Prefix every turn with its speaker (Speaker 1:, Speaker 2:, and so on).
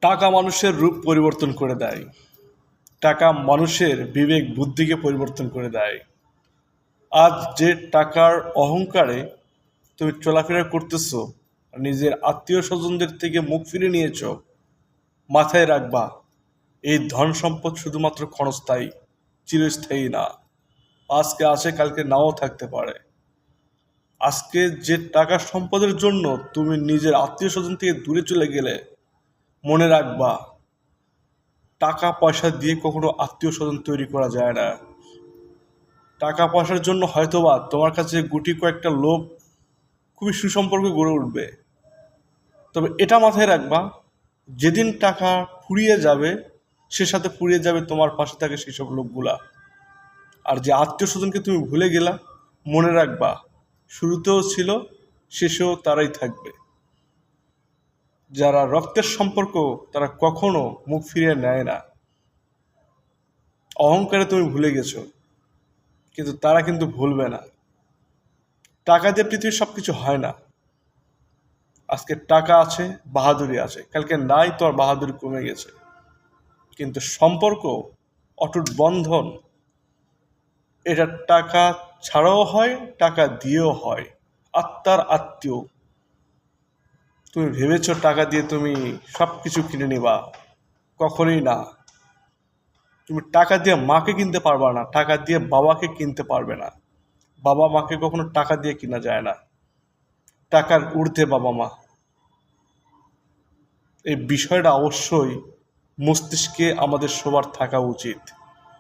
Speaker 1: টাকা মানুষের রূপ পরিবর্তন করে দেয়। টাকা মানুষের বিবেক বুদ্ধিকে পরিবর্তন করে দেয়। আজ যে টাকার অহংকারে তুমি চলাফেরা করতেছো, নিজের আত্মীয় স্বজনদের থেকে মুখ ফিরে নিয়েছো, মাথায় রাখবা এই ধন সম্পদ শুধুমাত্র ক্ষণস্থায়ী, চিরস্থায়ী না। আজকে আছে, কালকে নাও থাকতে পারে। আজকে যে টাকা সম্পদের জন্য তুমি নিজের আত্মীয় স্বজন থেকে দূরে চলে গেলে, মনে রাখবা টাকা পয়সা দিয়ে কখনো আত্মীয় স্বজন তৈরি করা যায় না। টাকা পয়সার জন্য হয়তোবা তোমার কাছে গুটি কয়েকটা লোক খুবই সুসম্পর্ক গড়ে উঠবে, তবে এটা মাথায় রাখবা যেদিন টাকা ফুরিয়ে যাবে সে সাথে ফুরিয়ে যাবে তোমার পাশে থাকে সেসব লোকগুলা। আর যে আত্মীয় স্বজনকে তুমি ভুলে গেলা, মনে রাখবা শুরুতেও ছিল, শেষেও তারাই থাকবে। যারা রক্তের সম্পর্ক তারা কখনো মুখ ফিরিয়ে নেয় না। অহংকারে তুমি ভুলে গেছো, কিন্তু তারা কিন্তু ভুলবে না। টাকা দিয়ে পৃথিবীর সব কিছু হয় না। আজকে টাকা আছে, বাহাদুরি আছে, কালকে নাই, তো আর বাহাদুরি কমে গেছে। কিন্তু সম্পর্ক, অটুট বন্ধন, এটা টাকা ছাড়াও হয়, টাকা দিয়েও হয়। আত্মার আত্মীয়। তুমি ভেবেছো টাকা দিয়ে তুমি সব কিছু কিনে নিবা, কখনোই না। তুমি টাকা দিয়ে মাকে কিনতে পারবা না, টাকা দিয়ে বাবাকে কিনতে পারবে না। বাবা মাকে কখনো টাকা দিয়ে কিনা যায় না। টাকার ঊর্ধ্বে বাবা মা, এই বিষয়টা অবশ্যই মস্তিষ্কে আমাদের সবার থাকা উচিত।